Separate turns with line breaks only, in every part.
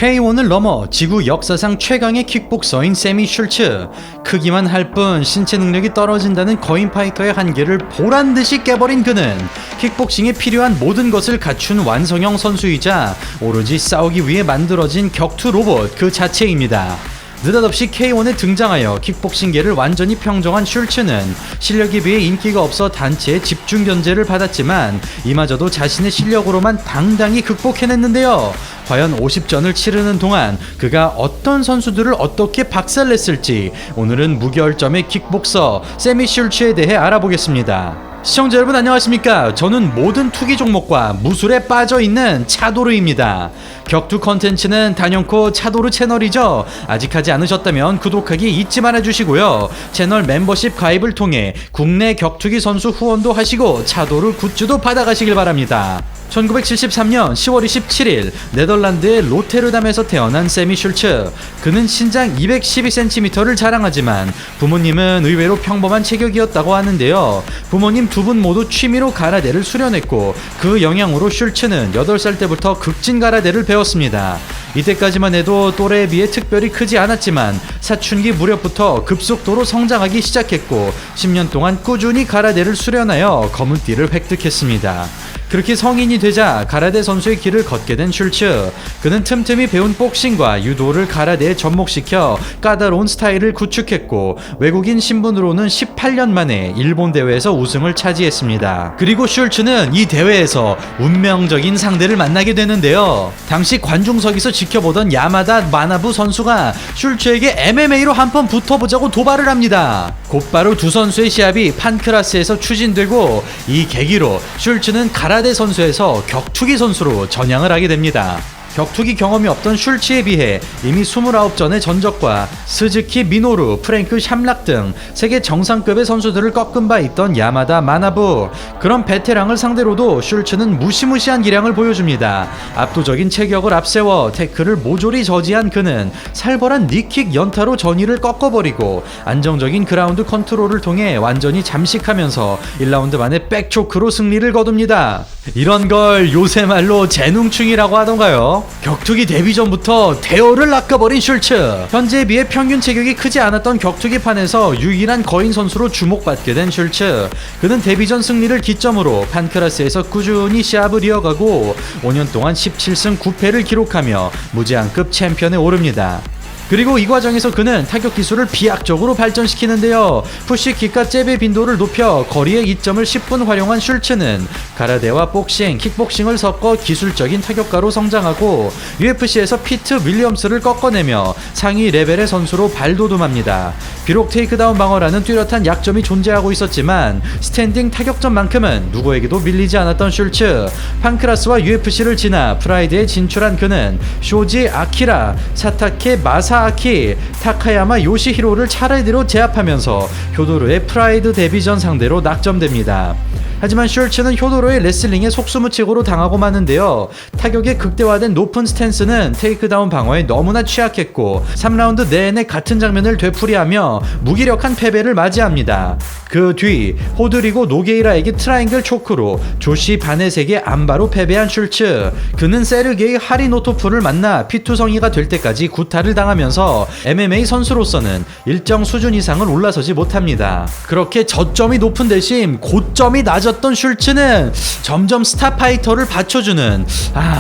K1을 넘어 지구 역사상 최강의 킥복서인 세미 슐츠. 크기만 할 뿐 신체 능력이 떨어진다는 거인 파이터의 한계를 보란듯이 깨버린 그는 킥복싱에 필요한 모든 것을 갖춘 완성형 선수이자 오로지 싸우기 위해 만들어진 격투 로봇 그 자체입니다. 느닷없이 K1에 등장하여 킥복싱계를 완전히 평정한 슐츠는 실력에 비해 인기가 없어 단체의 집중 견제를 받았지만 이마저도 자신의 실력으로만 당당히 극복해냈는데요. 과연 50전을 치르는 동안 그가 어떤 선수들을 어떻게 박살냈을지 오늘은 무결점의 킥복서 세미 슐츠에 대해 알아보겠습니다. 시청자 여러분 안녕하십니까. 저는 모든 투기 종목과 무술에 빠져있는 차도르입니다. 격투 컨텐츠는 단연코 차도르 채널이죠. 아직 하지 않으셨다면 구독하기 잊지 말아주시고요. 채널 멤버십 가입을 통해 국내 격투기 선수 후원도 하시고 차도르 굿즈도 받아가시길 바랍니다. 1973년 10월 27일 네덜란드의 로테르담에서 태어난 세미 슐츠. 그는 신장 212cm를 자랑하지만 부모님은 의외로 평범한 체격이었다고 하는데요. 부모님 두 분 모두 취미로 가라데를 수련했고 그 영향으로 슐츠는 8살 때부터 극진 가라데를 배웠습니다. 이때까지만 해도 또래에 비해 특별히 크지 않았지만 사춘기 무렵부터 급속도로 성장하기 시작했고 10년 동안 꾸준히 가라데를 수련하여 검은 띠를 획득했습니다. 그렇게 성인이 되자 가라데 선수의 길을 걷게 된 슐츠. 그는 틈틈이 배운 복싱과 유도를 가라데에 접목시켜 까다로운 스타일을 구축했고 외국인 신분으로는 18년 만에 일본 대회에서 우승을 차지했습니다. 그리고 슐츠는 이 대회에서 운명적인 상대를 만나게 되는데요. 당시 관중석에서 지켜보던 야마다 마나부 선수가 슐츠에게 MMA로 한번 붙어보자고 도발을 합니다. 곧바로 두 선수의 시합이 판크라스에서 추진되고 이 계기로 슐츠는 가라데 선수에서 격투기 선수로 전향을 하게 됩니다. 격투기 경험이 없던 슐츠에 비해 이미 29전의 전적과 스즈키 미노루, 프랭크 샴락 등 세계 정상급의 선수들을 꺾은 바 있던 야마다 마나부. 그런 베테랑을 상대로도 슐츠는 무시무시한 기량을 보여줍니다. 압도적인 체격을 앞세워 태클을 모조리 저지한 그는 살벌한 니킥 연타로 전위를 꺾어버리고 안정적인 그라운드 컨트롤을 통해 완전히 잠식하면서 1라운드 만에 백초크로 승리를 거둡니다. 이런 걸 요새 말로 재능충이라고 하던가요? 격투기 데뷔 전부터 대어를 낚아버린 슐츠. 현재에 비해 평균 체격이 크지 않았던 격투기판에서 유일한 거인 선수로 주목받게 된 슐츠. 그는 데뷔 전 승리를 기점으로 판크라스에서 꾸준히 시합을 이어가고 5년 동안 17승 9패를 기록하며 무제한급 챔피언에 오릅니다. 그리고 이 과정에서 그는 타격 기술을 비약적으로 발전시키는데요. 푸시킥과 잽의 빈도를 높여 거리의 이점을 10분 활용한 슐츠는 가라데와 복싱, 킥복싱을 섞어 기술적인 타격가로 성장하고 UFC에서 피트 윌리엄스를 꺾어내며 상위 레벨의 선수로 발돋움합니다. 비록 테이크다운 방어라는 뚜렷한 약점이 존재하고 있었지만 스탠딩 타격전만큼은 누구에게도 밀리지 않았던 슐츠. 판크라스와 UFC를 지나 프라이드에 진출한 그는 쇼지 아키라, 사타케 마사아키, 타카야마 요시히로를 차례대로 제압하면서 효도로의 프라이드 데뷔전 상대로 낙점됩니다. 하지만 슐츠는 효도로의 레슬링에 속수무책으로 당하고 마는데요. 타격의 극대화된 높은 스탠스는 테이크다운 방어에 너무나 취약했고 3라운드 내내 같은 장면을 되풀이하며 무기력한 패배를 맞이합니다. 그 뒤 호드리고 노게이라에게 트라이앵글 초크로 조시 바넷에게 안바로 패배한 슐츠. 그는 세르게이 하리노토프를 만나 피투성이가 될 때까지 구타를 당하면서 MMA 선수로서는 일정 수준 이상을 올라서지 못합니다. 그렇게 저점이 높은 대신 고점이 낮았던 슐츠는 점점 스타 파이터를 받쳐주는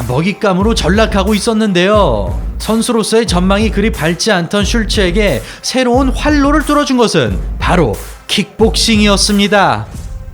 먹잇감으로 전락하고 있었는데요. 선수로서의 전망이 그리 밝지 않던 슐츠에게 새로운 활로를 뚫어준 것은 바로 킥복싱이었습니다.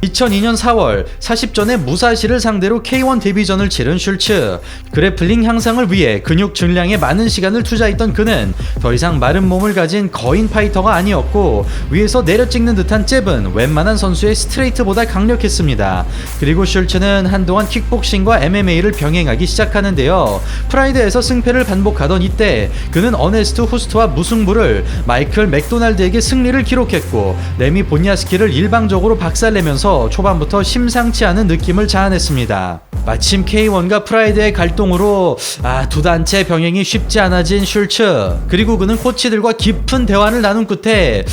2002년 4월 40전의 무사시를 상대로 K1 데뷔전을 치른 슐츠. 그래플링 향상을 위해 근육 증량에 많은 시간을 투자했던 그는 더 이상 마른 몸을 가진 거인 파이터가 아니었고 위에서 내려찍는 듯한 잽은 웬만한 선수의 스트레이트보다 강력했습니다. 그리고 슐츠는 한동안 킥복싱과 MMA를 병행하기 시작하는데요. 프라이드에서 승패를 반복하던 이때 그는 어네스트 후스트와 무승부를 마이클 맥도날드에게 승리를 기록했고 레미 본야스키를 일방적으로 박살내면서 초반부터 심상치 않은 느낌을 자아냈습니다. 마침 K1과 프라이드의 갈등으로 두 단체 병행이 쉽지 않아진 슐츠. 그리고 그는 코치들과 깊은 대화를 나눈 끝에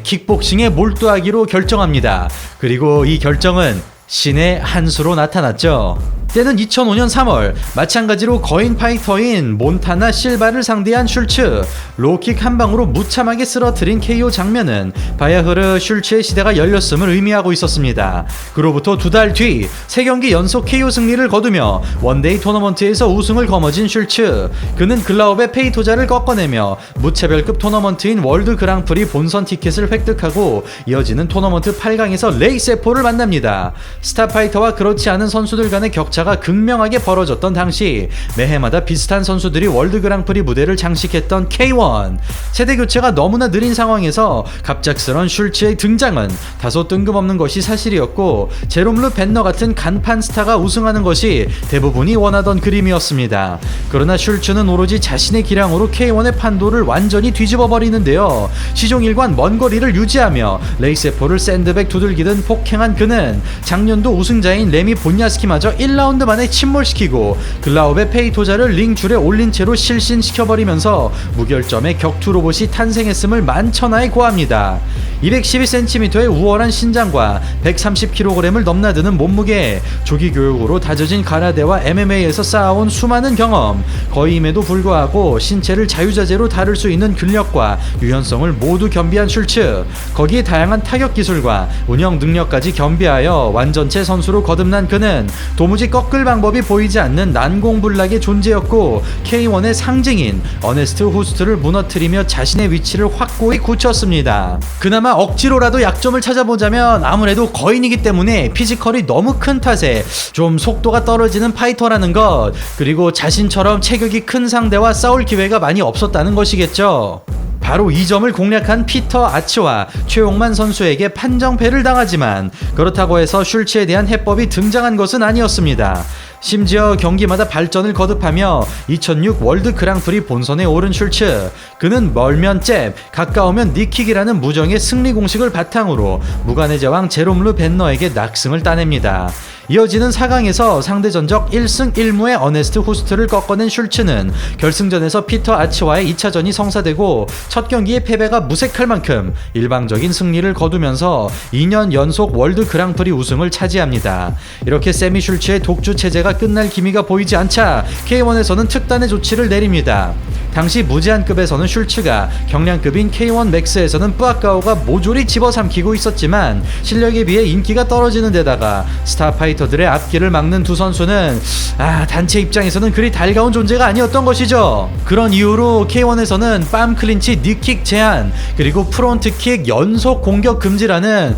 킥복싱에 몰두하기로 결정합니다. 그리고 이 결정은 신의 한 수로 나타났죠. 때는 2005년 3월 마찬가지로 거인 파이터인 몬타나 실바를 상대한 슐츠. 로킥 한 방으로 무참하게 쓰러뜨린 KO 장면은 바야흐르 슐츠의 시대가 열렸음을 의미하고 있었습니다. 그로부터 2달 뒤 3경기 연속 KO 승리를 거두며 원데이 토너먼트에서 우승을 거머쥔 슐츠. 그는 글라우베 페이토자를 꺾어내며 무차별급 토너먼트인 월드 그랑프리 본선 티켓을 획득하고 이어지는 토너먼트 8강에서 레이세포를 만납니다. 스타파이터와 그렇지 않은 선수들 간의 격차가 극명하게 벌어졌던 당시 매해마다 비슷한 선수들이 월드 그랑프리 무대를 장식했던 K1. 세대 교체가 너무나 느린 상황에서 갑작스런 슐츠의 등장은 다소 뜬금없는 것이 사실이었고 제롬 르 벤너 같은 간판 스타가 우승하는 것이 대부분이 원하던 그림이었습니다. 그러나 슐츠는 오로지 자신의 기량으로 K1의 판도를 완전히 뒤집어 버리는데요. 시종일관 먼 거리를 유지하며 레이세포를 샌드백 두들기듯 폭행한 그는 작년도 우승자인 레미 본야스키마저 1라운드 만에 침몰시키고 글라우베 페이토자를 링줄에 올린 채로 실신시켜버리면서 무결점의 격투 로봇이 탄생했음을 만천하에 고합니다. 212cm의 우월한 신장과 130kg을 넘나드는 몸무게, 조기 교육으로 다져진 가라데와 MMA에서 쌓아온 수많은 경험, 거임에도 불구하고 신체를 자유자재로 다룰 수 있는 근력과 유연성을 모두 겸비한 슐츠. 거기에 다양한 타격 기술과 운영 능력까지 겸비하여 완전체 선수로 거듭난 그는 도무지 꺾을 방법이 보이지 않는 난공불락의 존재였고 K1의 상징인 어네스트 후스트를 무너뜨리며 자신의 위치를 확고히 굳혔습니다. 그나마 억지로라도 약점을 찾아보자면 아무래도 거인이기 때문에 피지컬이 너무 큰 탓에 좀 속도가 떨어지는 파이터라는 것, 그리고 자신처럼 체격이 큰 상대와 싸울 기회가 많이 없었다는 것이겠죠. 바로 이 점을 공략한 피터 아츠와 최용만 선수에게 판정패를 당하지만 그렇다고 해서 슐츠에 대한 해법이 등장한 것은 아니었습니다. 심지어 경기마다 발전을 거듭하며 2006 월드 그랑프리 본선에 오른 슐츠. 그는 멀면 잽, 가까우면 니킥이라는 무정의 승리 공식을 바탕으로 무관의 제왕 제롬 르 벤너에게 낙승을 따냅니다. 이어지는 4강에서 상대 전적 1승 1무의 어네스트 후스트를 꺾어낸 슐츠는 결승전에서 피터 아츠와의 2차전이 성사되고 첫 경기의 패배가 무색할 만큼 일방적인 승리를 거두면서 2년 연속 월드 그랑프리 우승을 차지합니다. 이렇게 세미 슐츠의 독주 체제가 끝날 기미가 보이지 않자 K1에서는 특단의 조치를 내립니다. 당시 무제한급에서는 슐츠가 경량급인 K1 맥스에서는 뿌아까오가 모조리 집어삼키고 있었지만 실력에 비해 인기가 떨어지는 데다가 스타파이터들의 앞길을 막는 두 선수는 단체 입장에서는 그리 달가운 존재가 아니었던 것이죠. 그런 이유로 K1에서는 빰 클린치 니킥 제한, 그리고 프론트킥 연속 공격 금지라는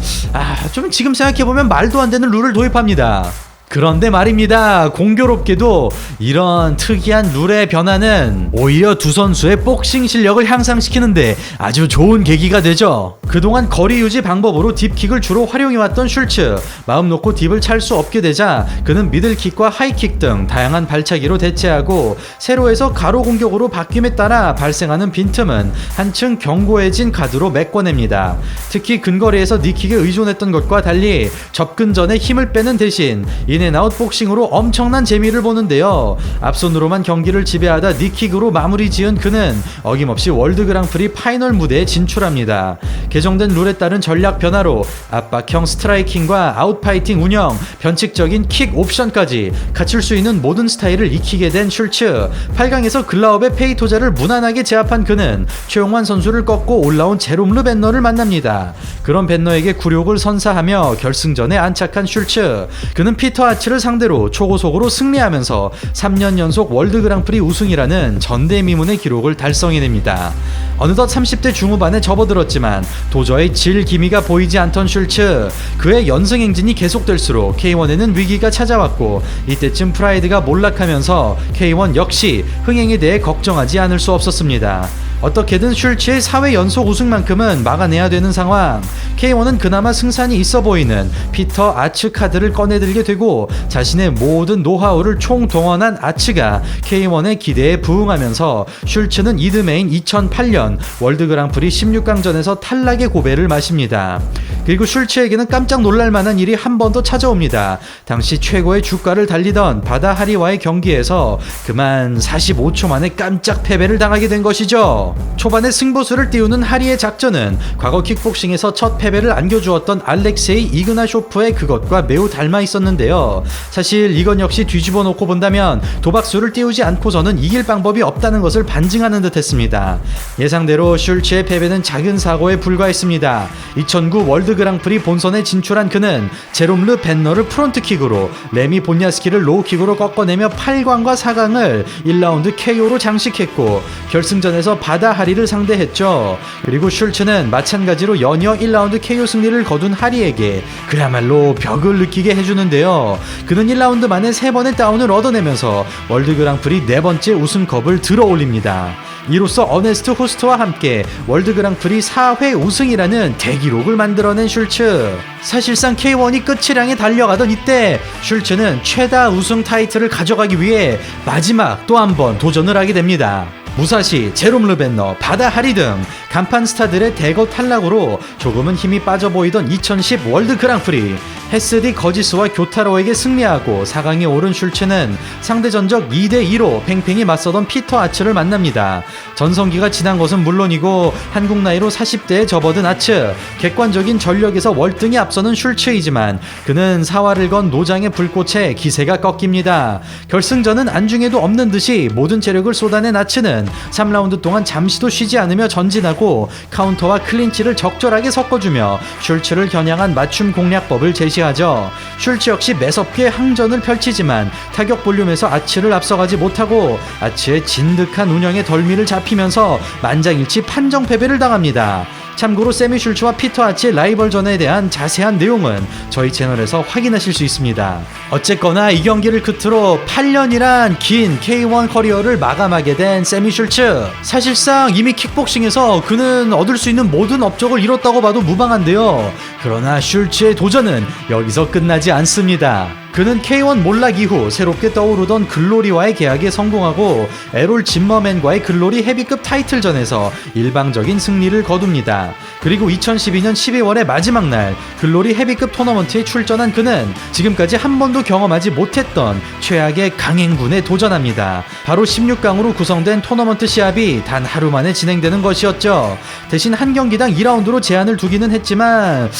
좀 지금 생각해보면 말도 안 되는 룰을 도입합니다. 그런데 말입니다. 공교롭게도 이런 특이한 룰의 변화는 오히려 두 선수의 복싱 실력을 향상시키는데 아주 좋은 계기가 되죠. 그동안 거리 유지 방법으로 딥킥을 주로 활용해왔던 슐츠. 마음 놓고 딥을 찰 수 없게 되자 그는 미들킥과 하이킥 등 다양한 발차기로 대체하고 세로에서 가로 공격으로 바뀜에 따라 발생하는 빈틈은 한층 견고해진 가드로 메꿔냅니다. 특히 근거리에서 니킥에 의존했던 것과 달리 접근 전에 힘을 빼는 대신 인앤아웃 복싱으로 엄청난 재미를 보는데요. 앞손으로만 경기를 지배하다 니킥으로 마무리 지은 그는 어김없이 월드 그랑프리 파이널 무대에 진출합니다. 개정된 룰에 따른 전략 변화로 압박형 스트라이킹과 아웃파이팅 운영, 변칙적인 킥 옵션까지 갖출 수 있는 모든 스타일을 익히게 된 슐츠. 8강에서 글라우베 페이토자를 무난하게 제압한 그는 최용환 선수를 꺾고 올라온 제롬 르 벤너를 만납니다. 그런 벤너에게 굴욕을 선사하며 결승전에 안착한 슐츠. 그는 피터 아츠를 상대로 초고속으로 승리하면서 3년 연속 월드 그랑프리 우승이라는 전대미문의 기록을 달성해냅니다. 어느덧 30대 중후반에 접어들었지만 도저히 질 기미가 보이지 않던 슐츠. 그의 연승 행진이 계속될수록 K1에는 위기가 찾아왔고 이때쯤 프라이드가 몰락하면서 K1 역시 흥행에 대해 걱정하지 않을 수 없었습니다. 어떻게든 슐츠의 4회 연속 우승만큼은 막아내야 되는 상황. K1은 그나마 승산이 있어 보이는 피터 아츠 카드를 꺼내들게 되고 자신의 모든 노하우를 총동원한 아츠가 K1의 기대에 부응하면서 슐츠는 이듬해인 2008년 월드 그랑프리 16강전에서 탈락의 고배를 마십니다. 그리고 슐츠에게는 깜짝 놀랄만한 일이 한 번 더 찾아옵니다. 당시 최고의 주가를 달리던 바다 하리와의 경기에서 그만 45초 만에 깜짝 패배를 당하게 된 것이죠. 했죠. 초반에 승부수를 띄우는 하리의 작전은 과거 킥복싱에서 첫 패배를 안겨주었던 알렉세이 이그나쇼프의 그것과 매우 닮아 있었는데요. 사실 이건 역시 뒤집어 놓고 본다면 도박수를 띄우지 않고서는 이길 방법이 없다는 것을 반증하는 듯 했습니다. 예상대로 슐츠의 패배는 작은 사고에 불과했습니다. 2009 월드 그랑프리 본선에 진출한 그는 제롬 르 벤너를 프론트킥으로 레미 본야스키를 로우킥으로 꺾어내며 8강과 4강을 1라운드 KO로 장식했고 결승전에서 바다 하리를 상대했죠. 그리고 슐츠는 마찬가지로 연이어 1라운드 KO 승리를 거둔 하리에게 그야말로 벽을 느끼게 해주는데요. 그는 1라운드 만에 3번의 다운을 얻어내면서 월드 그랑프리 4번째 우승컵을 들어올립니다. 이로써 어네스트 호스트와 함께 월드 그랑프리 4회 우승이라는 대기록을 만들어낸 슐츠. 사실상 K1이 끝을 향해 달려가던 이때 슐츠는 최다 우승 타이틀을 가져가기 위해 마지막 또 한 번 도전을 하게 됩니다. 무사시, 제롬 르벤너, 바다 하리 등 간판 스타들의 대거 탈락으로 조금은 힘이 빠져 보이던 2010 월드 그랑프리. 헤스디 거지스와 교타로에게 승리하고 4강에 오른 슐츠는 상대 전적 2대2로 팽팽히 맞서던 피터 아츠를 만납니다. 전성기가 지난 것은 물론이고 한국 나이로 40대에 접어든 아츠, 객관적인 전력에서 월등히 앞서는 슐츠이지만 그는 사활을 건 노장의 불꽃에 기세가 꺾입니다. 결승전은 안중에도 없는 듯이 모든 체력을 쏟아낸 아츠는 3라운드 동안 잠시도 쉬지 않으며 전진하고 카운터와 클린치를 적절하게 섞어주며 슐츠를 겨냥한 맞춤 공략법을 제시하죠. 슐츠 역시 매섭게 항전을 펼치지만 타격 볼륨에서 아츠를 앞서가지 못하고 아츠의 진득한 운영에 덜미를 잡히면서 만장일치 판정 패배를 당합니다. 참고로 세미 슐츠와 피터 아츠의 라이벌전에 대한 자세한 내용은 저희 채널에서 확인하실 수 있습니다. 어쨌거나 이 경기를 끝으로 8년이란 긴 K1 커리어를 마감하게 된 세미 슐츠. 사실상 이미 킥복싱에서 그는 얻을 수 있는 모든 업적을 이뤘다고 봐도 무방한데요. 그러나 슐츠의 도전은 여기서 끝나지 않습니다. 그는 K1 몰락 이후 새롭게 떠오르던 글로리와의 계약에 성공하고 에롤 짐머맨과의 글로리 헤비급 타이틀전에서 일방적인 승리를 거둡니다. 그리고 2012년 12월의 마지막 날 글로리 헤비급 토너먼트에 출전한 그는 지금까지 한 번도 경험하지 못했던 최악의 강행군에 도전합니다. 바로 16강으로 구성된 토너먼트 시합이 단 하루 만에 진행되는 것이었죠. 대신 한 경기당 2라운드로 제한을 두기는 했지만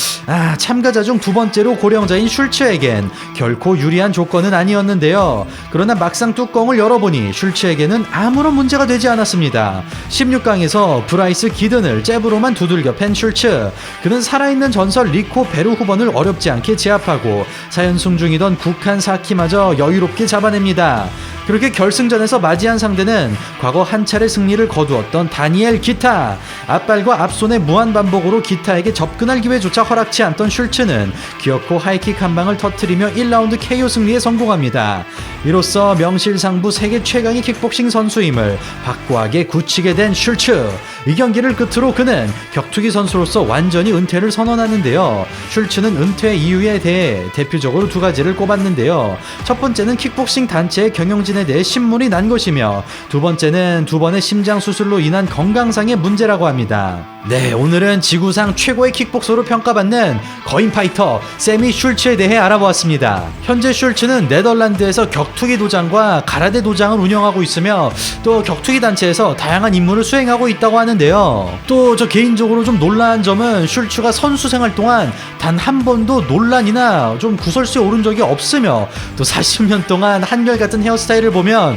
참가자 중 두 번째로 고령자인 슐츠에겐 결코 유리한 조건은 아니었는데요. 그러나 막상 뚜껑을 열어보니 슐츠에게는 아무런 문제가 되지 않았습니다. 16강에서 브라이스 기든을 잽으로만 두들겨 팬 슐츠. 그는 살아있는 전설 리코 베르후번을 어렵지 않게 제압하고 4연승 중이던 국한 사키마저 여유롭게 잡아냅니다. 그렇게 결승전에서 맞이한 상대는 과거 한 차례 승리를 거두었던 다니엘 기타. 앞발과 앞손의 무한반복으로 기타에게 접근할 기회조차 허락치 않던 슐츠는 귀엽고 하이킥 한 방을 터뜨리며 1라운드 KO 승리에 성공합니다. 이로써 명실상부 세계 최강의 킥복싱 선수임을 확고하게 굳히게 된 슐츠. 이 경기를 끝으로 그는 격투기 선수로서 완전히 은퇴를 선언하는데요. 슐츠는 은퇴 이유에 대해 대표적으로 두 가지를 꼽았는데요. 첫 번째는 킥복싱 단체의 경영진에 대해 신문이 난 것이며 두 번째는 두 번의 심장 수술로 인한 건강상의 문제라고 합니다. 네, 오늘은 지구상 최고의 킥복서로 평가받는 거인 파이터 세미 슐츠에 대해 알아보았습니다. 현재 슐츠는 네덜란드에서 격투기 도장과 가라데 도장을 운영하고 있으며 또 격투기 단체에서 다양한 임무를 수행하고 있다고 하는데요. 또 저 개인적으로 좀 놀라운 점은 슐츠가 선수 생활 동안 단 한 번도 논란이나 좀 구설수에 오른 적이 없으며 또 40년 동안 한결같은 헤어스타일을 보면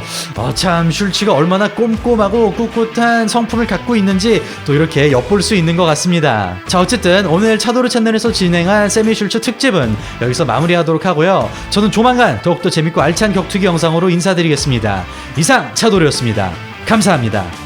참 슐츠가 얼마나 꼼꼼하고 꿋꿋한 성품을 갖고 있는지 또 이렇게 엿볼 수 있는 것 같습니다. 자, 어쨌든 오늘 차도르 채널에서 진행한 세미 슐츠 특집은 여기서 마무리하도록 하고요. 저는 조만간 더욱더 재밌고 알찬 격투기 영상으로 인사드리겠습니다. 이상 차도르였습니다. 감사합니다.